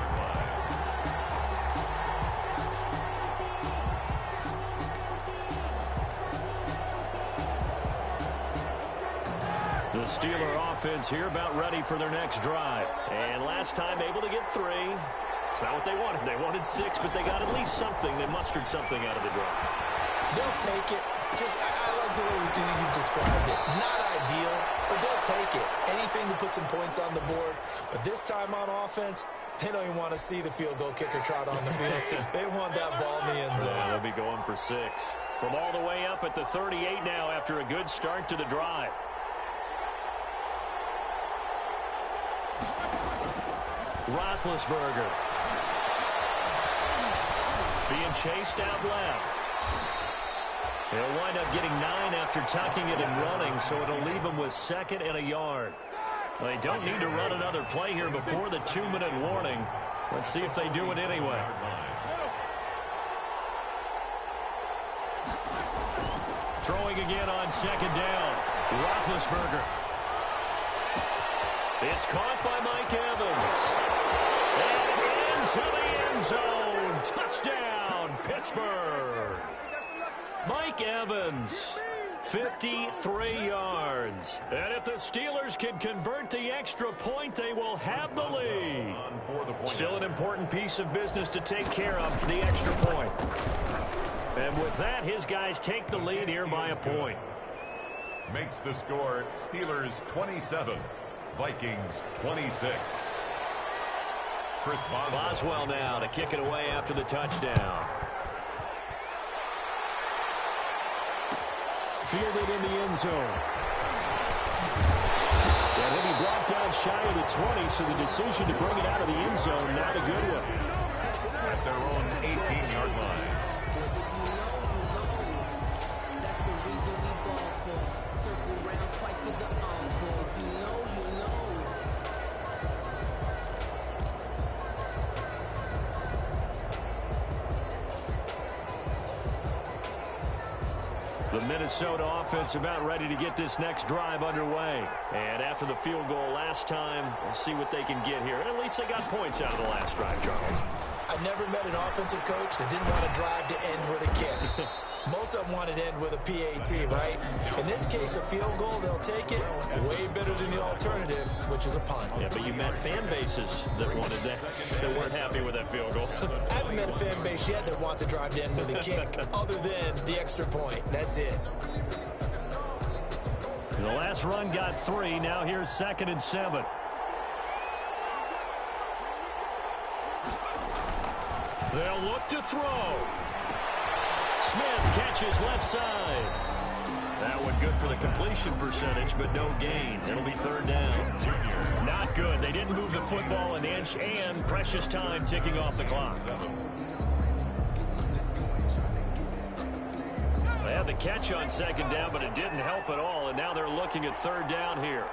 The Steeler offense here about ready for their next drive. And last time able to get 3. It's not what they wanted. They wanted 6, but they got at least something. They mustered something out of the drive. They'll take it. I like the way you described it. Not ideal, but they'll take it. Anything to put some points on the board. But this time on offense, they don't even want to see the field goal kicker trot on the field. They want that ball in the end zone. They'll be going for 6. From all the way up at the 38 now after a good start to the drive. Roethlisberger being chased out left. He'll wind up getting 9 after tucking it and running, so it'll leave him with 2nd and a yard. They don't need to run another play here before the 2-minute warning. Let's see if they do it anyway. Throwing again on 2nd down. Roethlisberger. It's caught by Mike Evans. And into the end zone. Touchdown, Pittsburgh. Mike Evans, 53 yards. And if the Steelers can convert the extra point, they will have the lead. Still an important piece of business to take care of, the extra point. And with that, his guys take the lead here by a point. Makes the score Steelers 27, Vikings 26. Chris Boswell now to kick it away after the touchdown. Fielded in the end zone. And he'll be brought down shy of the 20, so the decision to bring it out of the end zone, not a good one. At their own 18-yard line. The Minnesota offense about ready to get this next drive underway. And after the field goal last time, we'll see what they can get here. And at least they got points out of the last drive, Charles. I've never met an offensive coach that didn't want to drive to end with a kick. Most of them want want it to end with a PAT, right? In this case, a field goal, they'll take it. Way better than the alternative, which is a punt. Yeah, but you met fan bases that wanted that. They weren't happy with that field goal. I haven't met a fan base yet that wants to drive to end with a kick, other than the extra point. That's it. The last run got 3. Now here's 2nd and 7. They'll look to throw. Smith catches left side. That one good for the completion percentage, but no gain. It'll be 3rd down. Not good. They didn't move the football an inch, and precious time ticking off the clock. They had the catch on 2nd down, but it didn't help at all, and now they're looking at 3rd down here.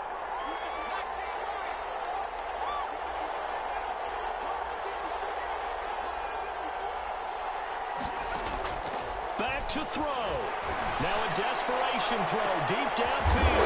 Back to throw. Now a desperation throw deep downfield.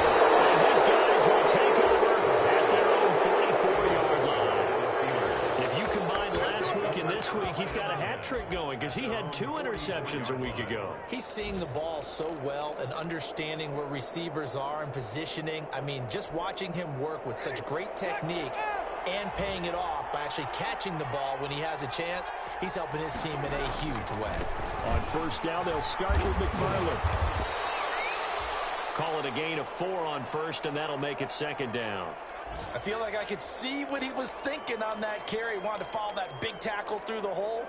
And his guys will take over at their own 44-yard line. If you combine last week and this week, he's got a hat trick going because he had 2 interceptions a week ago. He's seeing the ball so well and understanding where receivers are and positioning. I mean, just watching him work with such great technique and paying it off by actually catching the ball when he has a chance, he's helping his team in a huge way. On 1st down, they'll start with McFarland. Call it a gain of 4 on 1st, and that'll make it 2nd down. I feel like I could see what he was thinking on that carry. Wanted to follow that big tackle through the hole.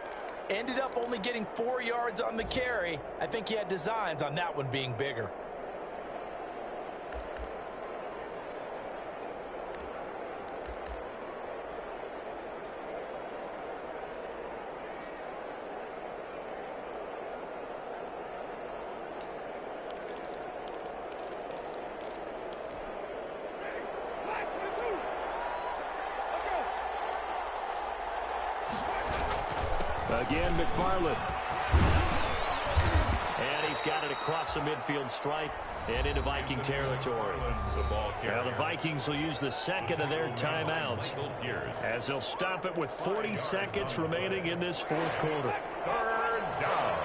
Ended up only getting 4 yards on the carry. I think he had designs on that one being bigger. Again, McFarland. And he's got it across the midfield stripe and into Viking territory. Now the Vikings will use the 2nd of their timeouts as they'll stop it with 40 seconds remaining in this 4th quarter. 3rd down.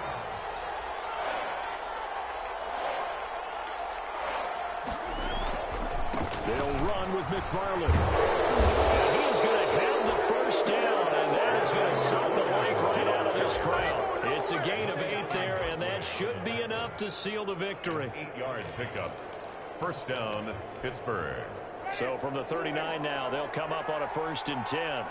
They'll run with McFarland. And he's going to have the 1st down, and that is going to suck the life right out of this crowd. It's a gain of 8 there, and that should be enough to seal the victory. 8-yard pickup. 1st down, Pittsburgh. So from the 39 now, they'll come up on a 1st and 10.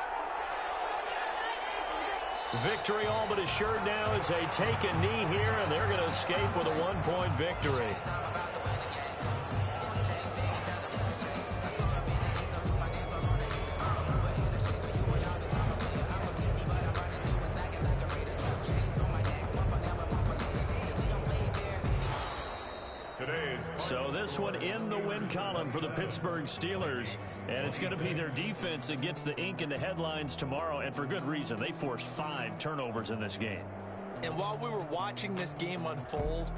Victory all but assured now as they take a knee here, and they're going to escape with a 1-point victory. So this one in the win column for the Pittsburgh Steelers, and it's going to be their defense that gets the ink in the headlines tomorrow, and for good reason. They forced 5 turnovers in this game. And while we were watching this game unfold,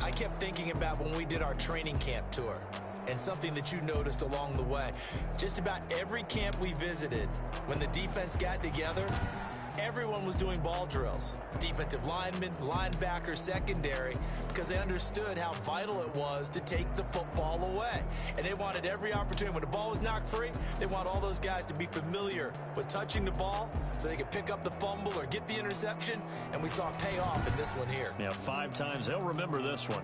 I kept thinking about when we did our training camp tour and something that you noticed along the way. Just about every camp we visited, when the defense got together, everyone was doing ball drills. Defensive linemen, linebackers, secondary, because they understood how vital it was to take the football away. And they wanted every opportunity. When the ball was knocked free, they want all those guys to be familiar with touching the ball so they could pick up the fumble or get the interception. And we saw it pay off in this one here. Yeah, 5 times. They'll remember this one.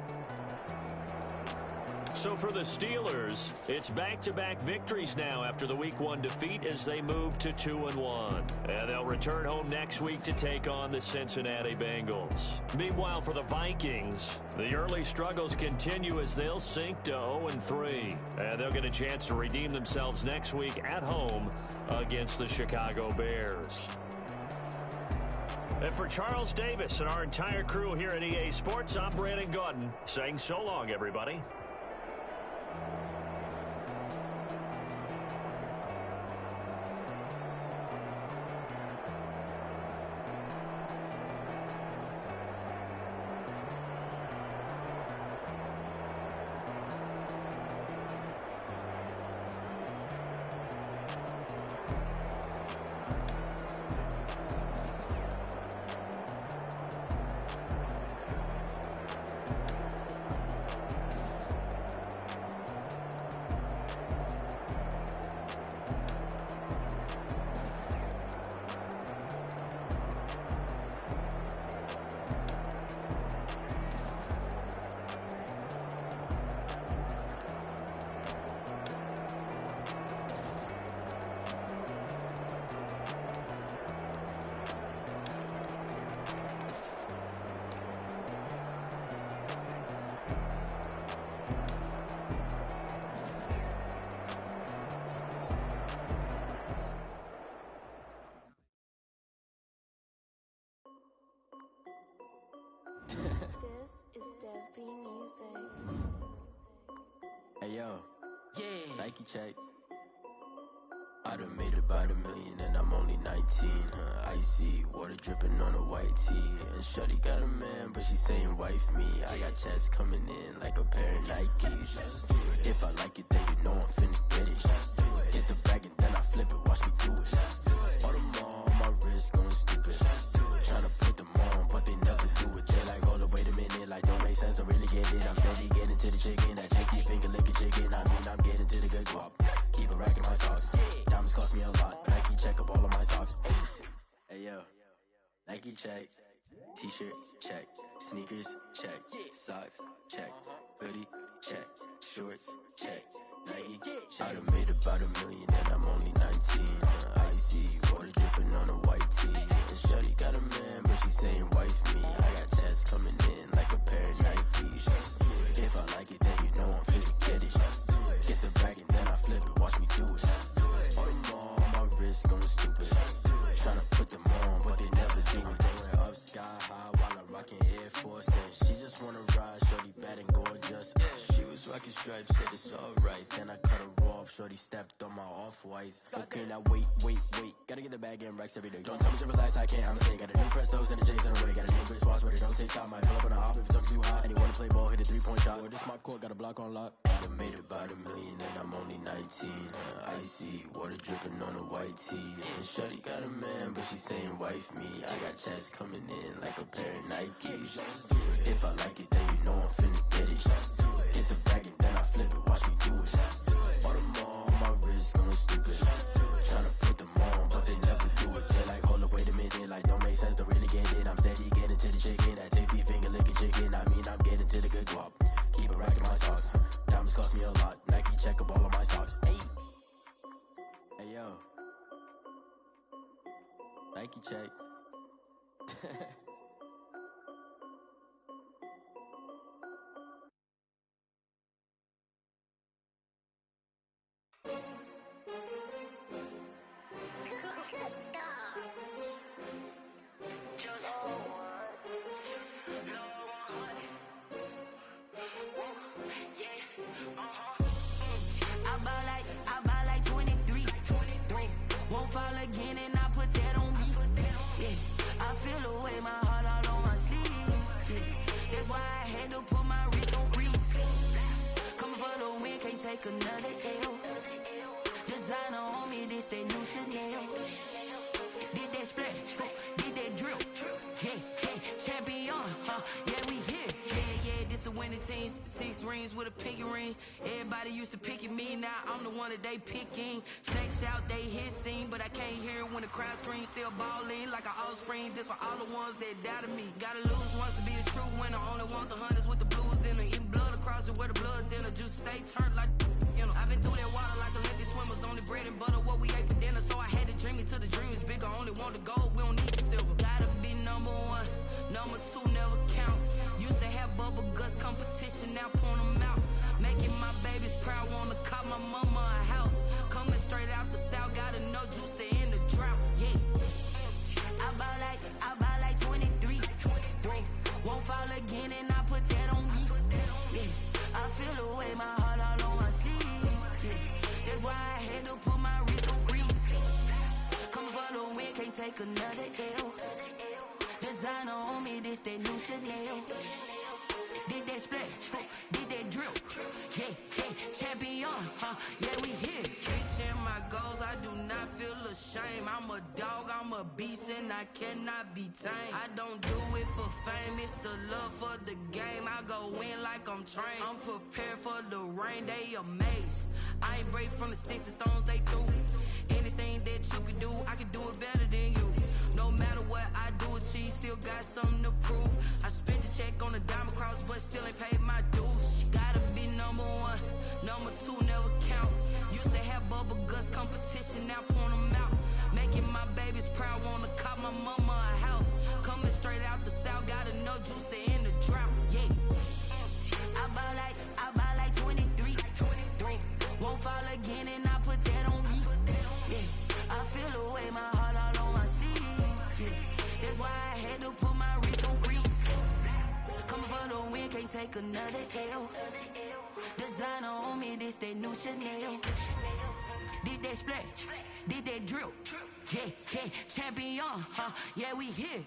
So for the Steelers, it's back-to-back victories now after the Week 1 defeat as they move to 2-1. And they'll return home next week to take on the Cincinnati Bengals. Meanwhile, for the Vikings, the early struggles continue as they'll sink to 0-3. And they'll get a chance to redeem themselves next week at home against the Chicago Bears. And for Charles Davis and our entire crew here at EA Sports, I'm Brandon Gaudin saying so long, everybody. This is Dev B Music. Hey yo, yeah, Nike check. I done made about $1 million and I'm only 19. Icy water dripping on a white tee. And shorty got a man, but she saying wife me. I got checks coming in like a pair of Nikes. If I like it, then you know I'm finna get it. Hit the bag and then I flip it, watch me do it. All them on my wrist going stupid. Tryna put them on, but they never do it. They like, hold up, wait a minute, like don't make sense, don't really get it. I'm steady getting to the chicken, that tasty finger licking chicken. I mean, I'm getting to the good guap. Keep a rack in my socks. Diamonds cost me a lot. Nike check up all of my socks. Hey yo, Nike check. T-shirt check. Sneakers check. Socks check. Hoodie check. Shorts check. Nike. I done made about $1 million and I'm only 19. Icy water dripping on a white tee. And shorty got a man, but she saying wife me. I got checks coming in like a pair of Nikes. If I like it, then you know I'm finna get it. Get the bag and then I flip it, watch me do it. All them on my wrist going stupid. Tryna put them on, but they never do it. Going up sky high while I'm rocking Air Force. And she just wanna ride, shorty bad and gorgeous. She was rocking stripes, said it's alright. Then I cut her off, shorty stepped on my off-whites. Okay, now wait. Gotta get the bag and racks every day. Don't tell me to relax, I can't, I'm saying. Got a new Prestos and a J's in a way. Got a new wristwatch, but it don't take time. I pull up on a hop if it's talking too hot. And he wanna play ball, hit a 3-point shot. Well, this my court, got a block on lock. I done made about $1 million and I'm only 19. Icy water dripping on a white tee. And shorty got a man, but she saying wife me. I got checks coming in like a pair of Nikes. If I like it, then you know I'm finna get it. Hit the bag and then I flip it, watch me do it. All them on my wrist going stupid. Tryna put them on, but they never do it. They like, hold up, wait a minute, like don't make sense, don't really get it. I'm steady getting to the chicken, that tasty finger licking chicken. I mean, I'm getting to the good guap. Keep a rack in my socks. Diamonds cost me a lot. Nike check up all of my socks. Hey yo, Nike check. I buy like 23. Won't fall again and I put that on me. Yeah, I feel the way, my heart all on my sleeve. Yeah, that's why I had to put my wrist on freeze. Coming for the win, can't take another L. Designer on me, this that new Chanel. Did that splash, did that drill. Yeah, champion, yeah, we here. Yeah, this the winning team. 6 rings with a pinky ring. Everybody used to pick at me, now I'm the one that they picking. Snakes out, they hit scene, but I can't hear it when the crowd screams. Still balling like an offspring. This for all the ones that doubted me. Gotta lose once to be a true winner. Only want the hunters with the blues in it. Eating blood across it where the blood dinner. Juice stay turned like, you know. I've been through that water like Olympic swimmers. Only bread and butter what we ate for dinner. So I had to dream it till the dream is bigger. Only want the gold, we don't need the silver. Gotta be number 1, number 2 never count. Used to have bubble guts competition, now point them out. Making my babies proud, wanna cop my mama a house. Coming straight out the south, gotta know juice to end the drought. Yeah, I buy like 23. Won't fall again and I put that on me. Yeah, I feel the way, my heart all on my sleeve. Yeah, that's why I had to put my wrist on freeze. Coming for the win, can't take another L. Designer on me, this that new Chanel. Did that splash, did that drill. Yeah, champion, yeah, we here. Reaching my goals, I do not feel ashamed. I'm a dog, I'm a beast, and I cannot be tamed. I don't do it for fame, it's the love for the game. I go in like I'm trained. I'm prepared for the rain, they amazed. I ain't break from the sticks and stones they threw. Anything that you could do, I could do it better than you. No matter what I do, achieve, still got something to prove. I spent the check on the diamond cross, but still ain't paid my dues. Gotta be number 1, number 2 never count. Used to have bubble guts competition, now point them out. Making my babies proud, wanna cop my mama a house. Coming straight out the south, gotta know juice to end the drought. Yeah, I buy like 23. Won't fall again and I put that on me. Yeah, I feel the way, my heart all on my sleeve. Yeah, that's why I had to put my wrist on freeze. Coming for can't take another L. Designer on me, this that new Chanel. This that splash, this that drill. Yeah, yeah, champion, yeah, we here.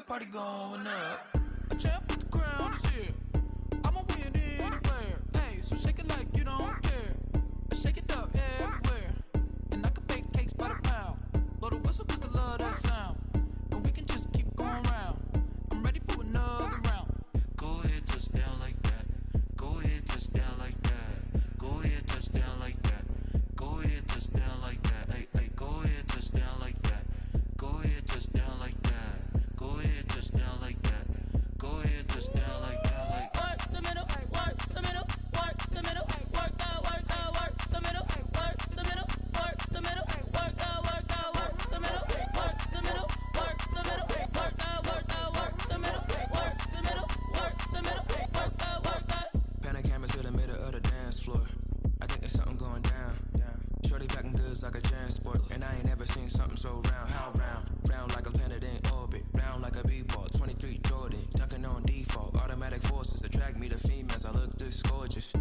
Party going up. A champ with the crown is here. I'ma win anywhere. Hey, so shake it like you don't care. Shake it up everywhere. And I can bake cakes by the pound. Blow the whistle cause I love that sound. And we can just keep going round. I'm ready for another round. Go ahead, touch down like that. Go ahead, touch down like that. Go ahead, touch down like that. Go ahead, touch down like that. Hey, hey, go ahead, touch down like that. Go ahead, touch down like that. Go ahead, touch down like that. Go ahead, touch down like that. Like work the middle, work the middle, work the middle, work the middle, work the middle, work the middle, work the middle, work the middle, work the middle, work the middle, work the middle, work the middle, work the. Pan a camera to the middle of the dance floor. I think there's something going down. Shorty packing goods like a transport, and I ain't never seen something so round. How round? Round like a planet in orbit, round like a b-ball. 23 Jordan, dunking on default. Automatic forces attract me to females. I look this gorgeous.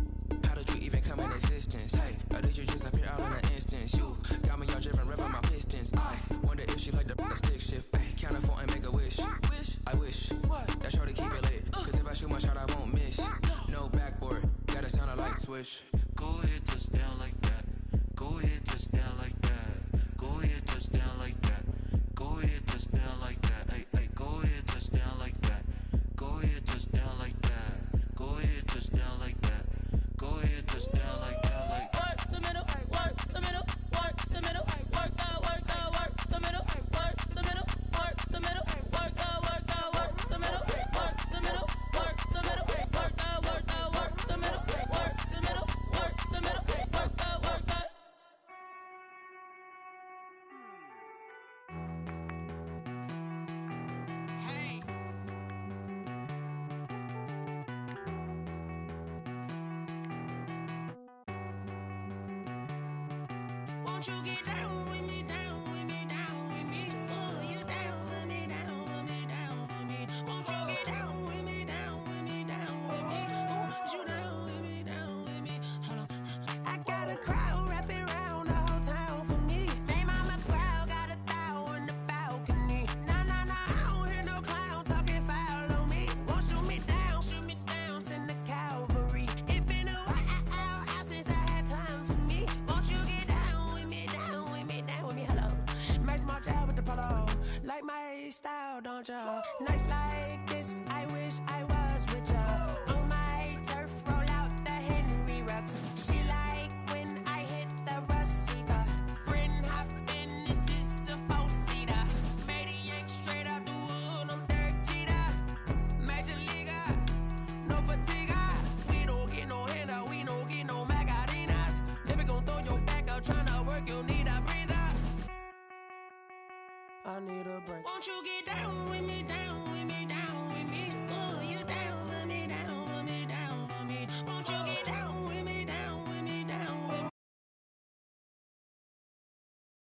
How did you even come in existence? Hey, or did you just appear out in an instance? You got me all driven, revving my pistons. I wonder if she like the stick shift. Hey, count a 4 and make a wish. I wish that shorty keep it lit. Cause if I shoot my shot, I won't miss. No backboard, gotta sound a light switch. Go ahead, touch down like that. Go ahead, touch down like that. Go ahead, touch down like that. Go ahead, touch down like that. Hey, hey, go ahead, touch down like that. Go ahead, touch down like that. Go ahead, touch down like that. Go ahead, touch down like that. Like work the middle, work the middle, work the middle, work the middle, work the middle, work the middle, work the middle, work the middle, work the middle, work the middle, work the middle, work the middle, work the middle, work the middle, work the middle, work the. Won't you get down with me, down with me, down with me? Oh, you down with me, down with me, down with me? Won't you get down with me, down with me, down with me? Oh, you down with me, down with me? Hold on. I got a crowd wrapping around the whole town for me. Hey, mama proud, got a thou in the balcony. Nah, nah, nah, I don't hear no clown talking foul on me. Won't shoot me down, send the cavalry. It been a while since I had time for me. Won't you get down with me, down with me, down with me? Hello. Max March out with the polo. Like my style, don't ya? Nights like this, I wish I was with ya. On my turf, roll out the Henry Rux. She like when I hit the receiver. Friend hop in, this is a 4-seater. Made a yank straight out the wood, I'm Derek Jeter. Major leaguer, no fatigue. We don't get no handout, we don't get no Magarinas. Never gon' throw your back out, tryna work, you need a breather. I need a break. Won't you get down with me, down